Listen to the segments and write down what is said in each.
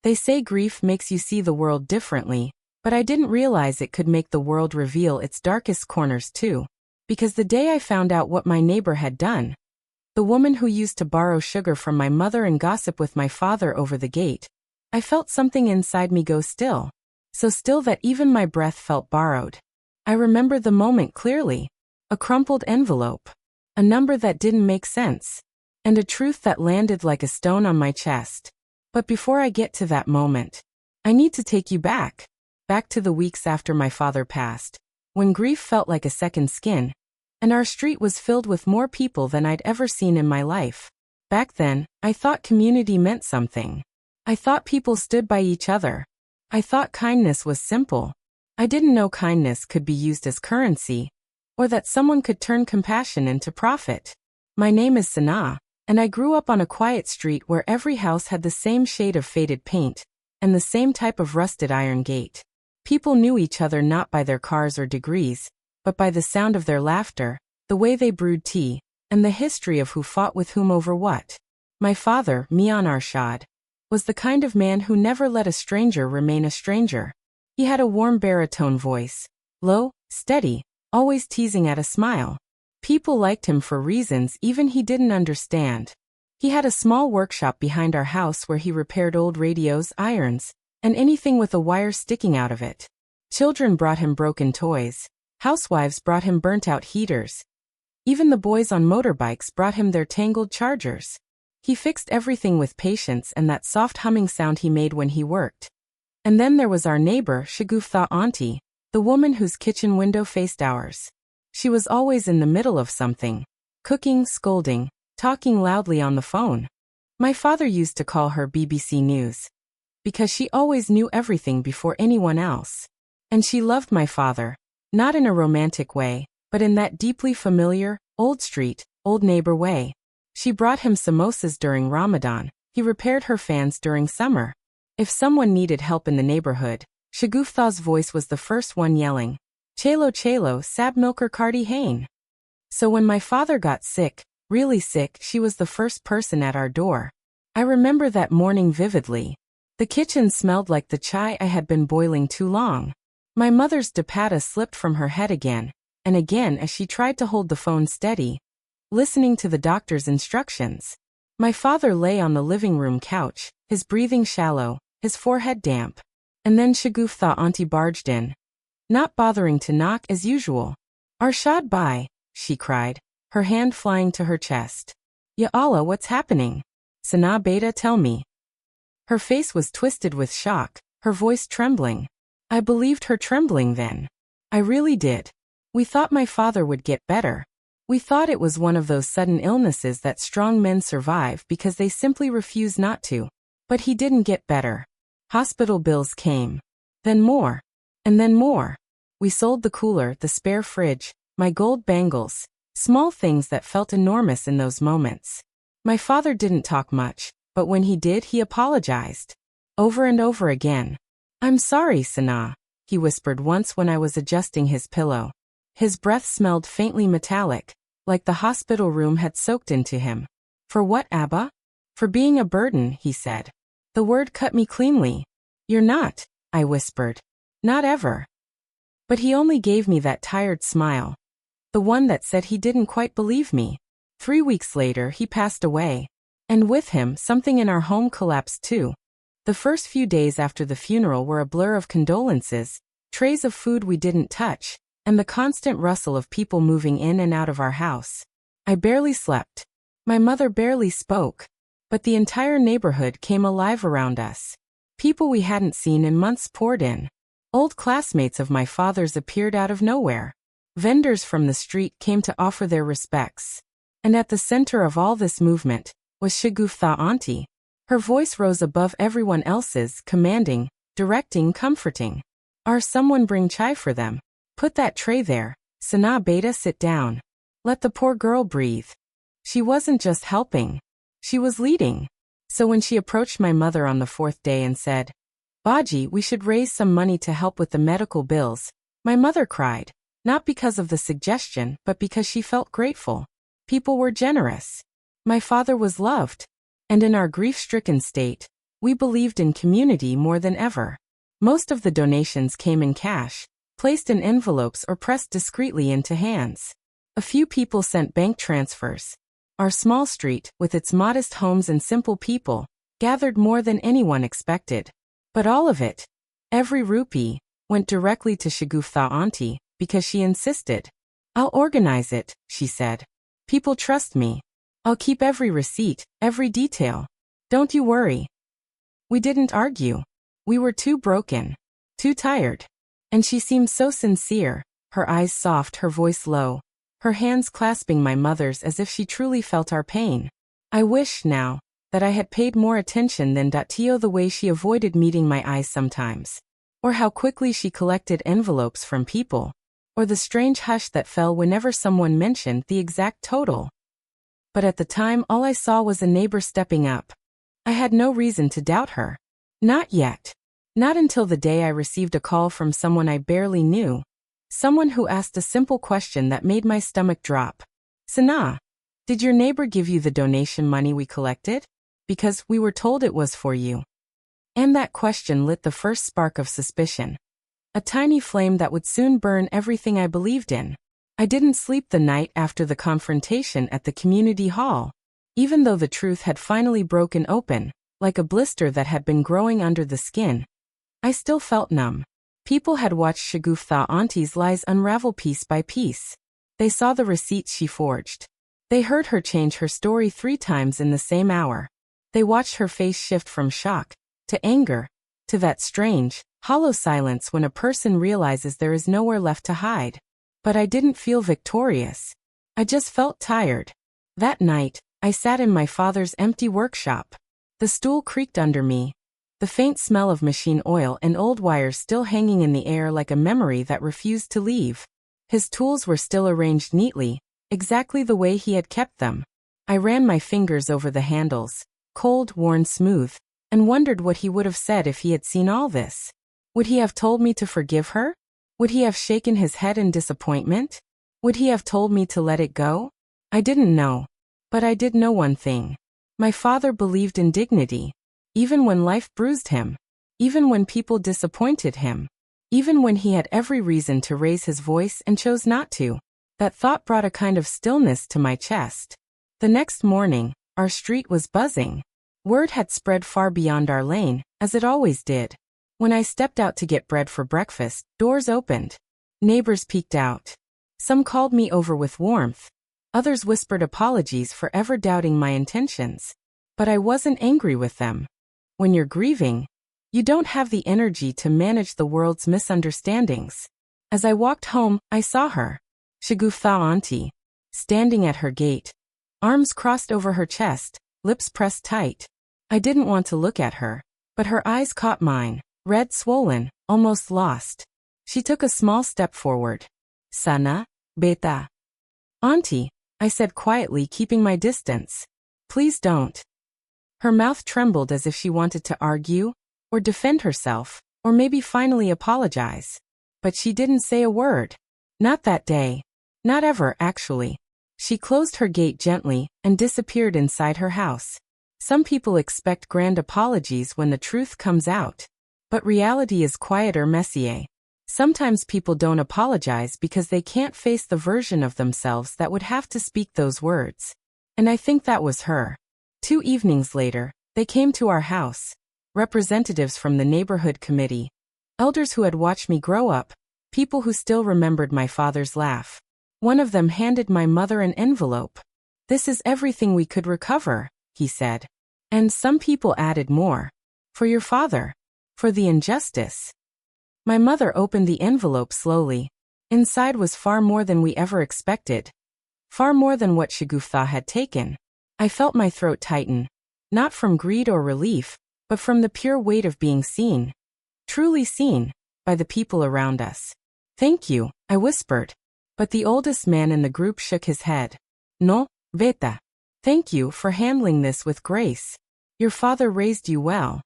They say grief makes you see the world differently, but I didn't realize it could make the world reveal its darkest corners too. Because the day I found out what my neighbor had done, the woman who used to borrow sugar from my mother and gossip with my father over the gate, I felt something inside me go still. So still that even my breath felt borrowed. I remember the moment clearly. A crumpled envelope. A number that didn't make sense. And a truth that landed like a stone on my chest. But before I get to that moment, I need to take you back. Back to the weeks after my father passed. When grief felt like a second skin. And our street was filled with more people than I'd ever seen in my life. Back then, I thought community meant something. I thought people stood by each other. I thought kindness was simple. I didn't know kindness could be used as currency, or that someone could turn compassion into profit. My name is Sana, and I grew up on a quiet street where every house had the same shade of faded paint, and the same type of rusted iron gate. People knew each other not by their cars or degrees, but by the sound of their laughter, the way they brewed tea, and the history of who fought with whom over what. My father, Mian Arshad, was the kind of man who never let a stranger remain a stranger. He had a warm baritone voice, low, steady, always teasing at a smile. People liked him for reasons even he didn't understand. He had a small workshop behind our house where he repaired old radios, irons, and anything with a wire sticking out of it. Children brought him broken toys. Housewives brought him burnt-out heaters. Even the boys on motorbikes brought him their tangled chargers. He fixed everything with patience and that soft humming sound he made when he worked. And then there was our neighbor, Shagufta Auntie, the woman whose kitchen window faced ours. She was always in the middle of something. Cooking, scolding, talking loudly on the phone. My father used to call her BBC News. Because she always knew everything before anyone else. And she loved my father. Not in a romantic way, but in that deeply familiar, old street, old neighbor way. She brought him samosas during Ramadan. He repaired her fans during summer. If someone needed help in the neighborhood, Shagufta's voice was the first one yelling, "Chelo chelo, sab milker kardi hain." So when my father got sick, really sick, she was the first person at our door. I remember that morning vividly. The kitchen smelled like the chai I had been boiling too long. My mother's dupatta slipped from her head again, and again as she tried to hold the phone steady, listening to the doctor's instructions. My father lay on the living room couch, his breathing shallow, his forehead damp. And then Shagufta Auntie barged in, not bothering to knock as usual. "Arshad bhai," she cried, her hand flying to her chest. "Ya Allah, what's happening? Sana beta, tell me." Her face was twisted with shock, her voice trembling. I believed her trembling then. I really did. We thought my father would get better. We thought it was one of those sudden illnesses that strong men survive because they simply refuse not to. But he didn't get better. Hospital bills came. Then more. And then more. We sold the cooler, the spare fridge, my gold bangles, small things that felt enormous in those moments. My father didn't talk much, but when he did, he apologized. Over and over again. "I'm sorry, Sana," he whispered once when I was adjusting his pillow. His breath smelled faintly metallic, like the hospital room had soaked into him. "For what, Abba?" "For being a burden," he said. The word cut me cleanly. "You're not," I whispered. "Not ever." But he only gave me that tired smile. The one that said he didn't quite believe me. 3 weeks later, he passed away. And with him, something in our home collapsed too. The first few days after the funeral were a blur of condolences, trays of food we didn't touch, and the constant rustle of people moving in and out of our house. I barely slept. My mother barely spoke. But the entire neighborhood came alive around us. People we hadn't seen in months poured in. Old classmates of my father's appeared out of nowhere. Vendors from the street came to offer their respects. And at the center of all this movement was Shagufta Auntie. Her voice rose above everyone else's, commanding, directing, comforting. Someone bring chai for them. Put that tray there. Sana beta, sit down. Let the poor girl breathe." She wasn't just helping. She was leading. So when she approached my mother on the 4th day and said, "Baji, we should raise some money to help with the medical bills," my mother cried, not because of the suggestion, but because she felt grateful. People were generous. My father was loved. And in our grief-stricken state, We believed in community more than ever. Most of the donations came in cash, placed in envelopes or pressed discreetly into hands. A few people sent bank transfers. Our small street, with its modest homes and simple people, gathered more than anyone expected. But all of it, every rupee, went directly to Shagufta auntie, because she insisted. "I'll organize it," she said. "People trust me. I'll keep every receipt, every detail. Don't you worry." We didn't argue. We were too broken, too tired. And she seemed so sincere, her eyes soft, her voice low, her hands clasping my mother's as if she truly felt our pain. I wish, now, that I had paid more attention than Tio, the way she avoided meeting my eyes sometimes, or how quickly she collected envelopes from people, or the strange hush that fell whenever someone mentioned the exact total. But at the time all I saw was a neighbor stepping up. I had no reason to doubt her. Not yet. Not until the day I received a call from someone I barely knew. Someone who asked a simple question that made my stomach drop. "Sana, did your neighbor give you the donation money we collected? Because we were told it was for you." And that question lit the first spark of suspicion. A tiny flame that would soon burn everything I believed in. I didn't sleep the night after the confrontation at the community hall. Even though the truth had finally broken open, like a blister that had been growing under the skin, I still felt numb. People had watched Shagufta auntie's lies unravel piece by piece. They saw the receipts she forged. They heard her change her story 3 times in the same hour. They watched her face shift from shock to anger, to that strange, hollow silence when a person realizes there is nowhere left to hide. But I didn't feel victorious. I just felt tired. That night, I sat in my father's empty workshop. The stool creaked under me, the faint smell of machine oil and old wires still hanging in the air like a memory that refused to leave. His tools were still arranged neatly, exactly the way he had kept them. I ran my fingers over the handles, cold, worn smooth, and wondered what he would have said if he had seen all this. Would he have told me to forgive her? Would he have shaken his head in disappointment? Would he have told me to let it go? I didn't know. But I did know one thing. My father believed in dignity. Even when life bruised him. Even when people disappointed him. Even when he had every reason to raise his voice and chose not to. That thought brought a kind of stillness to my chest. The next morning, our street was buzzing. Word had spread far beyond our lane, as it always did. When I stepped out to get bread for breakfast, doors opened. Neighbors peeked out. Some called me over with warmth. Others whispered apologies for ever doubting my intentions. But I wasn't angry with them. When you're grieving, you don't have the energy to manage the world's misunderstandings. As I walked home, I saw her, Shagufta auntie, standing at her gate, arms crossed over her chest, lips pressed tight. I didn't want to look at her, but her eyes caught mine, red, swollen, almost lost. She took a small step forward. "Sana, beta." "Auntie," I said quietly, keeping my distance. "Please don't." Her mouth trembled as if she wanted to argue, or defend herself, or maybe finally apologize. But she didn't say a word. Not that day. Not ever, actually. She closed her gate gently and disappeared inside her house. Some people expect grand apologies when the truth comes out. But reality is quieter, messier. Sometimes people don't apologize because they can't face the version of themselves that would have to speak those words. And I think that was her. 2 evenings later, they came to our house. Representatives from the neighborhood committee. Elders who had watched me grow up. People who still remembered my father's laugh. One of them handed my mother an envelope. "This is everything we could recover," he said. And some people added more. "For your father. For the injustice." My mother opened the envelope slowly. Inside was far more than we ever expected. Far more than what Shagufta had taken. I felt my throat tighten. Not from greed or relief, but from the pure weight of being seen. Truly seen, by the people around us. "Thank you," I whispered. But the oldest man in the group shook his head. "No, beta. Thank you for handling this with grace. Your father raised you well."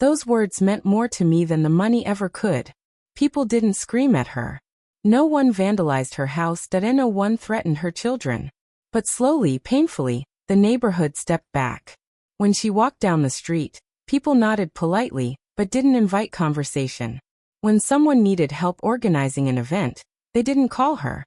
Those words meant more to me than the money ever could. People didn't scream at her. No one vandalized her house, no one threatened her children. But slowly, painfully, the neighborhood stepped back. When she walked down the street, People nodded politely, but didn't invite conversation. When someone needed help organizing an event, they didn't call her.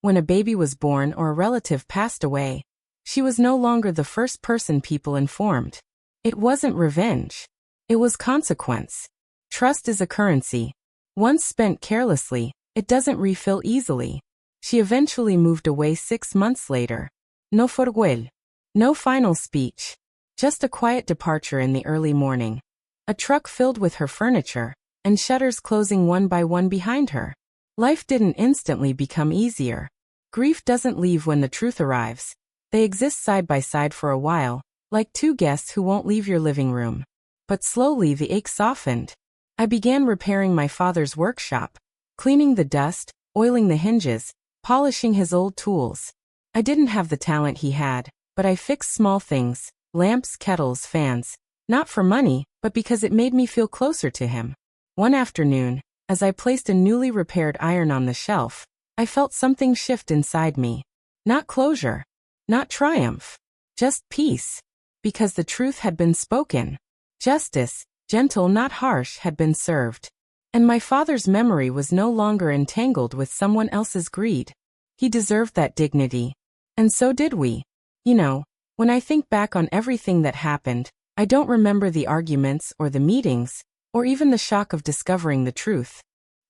When a baby was born or a relative passed away, she was no longer the first person people informed. It wasn't revenge. It was consequence. Trust is a currency. Once spent carelessly, it doesn't refill easily. She eventually moved away 6 months later. No farewell. No final speech. Just a quiet departure in the early morning. A truck filled with her furniture, and shutters closing one by one behind her. Life didn't instantly become easier. Grief doesn't leave when the truth arrives. They exist side by side for a while, like two guests who won't leave your living room. But slowly the ache softened. I began repairing my father's workshop, cleaning the dust, oiling the hinges, polishing his old tools. I didn't have the talent he had, but I fixed small things, lamps, kettles, fans, not for money, but because it made me feel closer to him. One afternoon, as I placed a newly repaired iron on the shelf, I felt something shift inside me. Not closure, not triumph, just peace. Because the truth had been spoken. Justice, gentle not harsh, had been served. And my father's memory was no longer entangled with someone else's greed. He deserved that dignity. And so did we. You know, when I think back on everything that happened, I don't remember the arguments or the meetings, or even the shock of discovering the truth.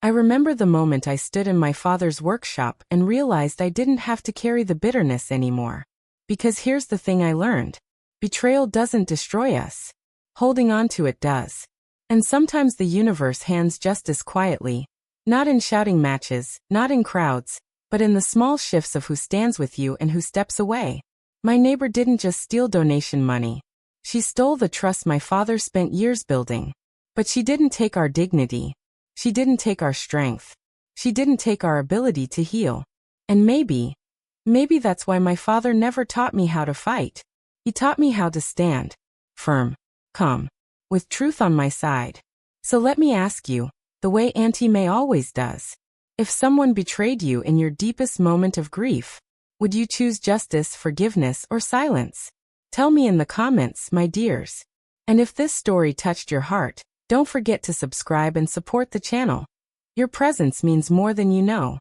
I remember the moment I stood in my father's workshop and realized I didn't have to carry the bitterness anymore. Because here's the thing I learned. Betrayal doesn't destroy us. Holding on to it does. And sometimes the universe hands justice quietly. Not in shouting matches, not in crowds, but in the small shifts of who stands with you and who steps away. My neighbor didn't just steal donation money. She stole the trust my father spent years building. But she didn't take our dignity. She didn't take our strength. She didn't take our ability to heal. And maybe that's why my father never taught me how to fight. He taught me how to stand. Firm. Calm. With truth on my side. So let me ask you, the way Auntie May always does. If someone betrayed you in your deepest moment of grief, would you choose justice, forgiveness, or silence? Tell me in the comments, my dears. And if this story touched your heart, don't forget to subscribe and support the channel. Your presence means more than you know.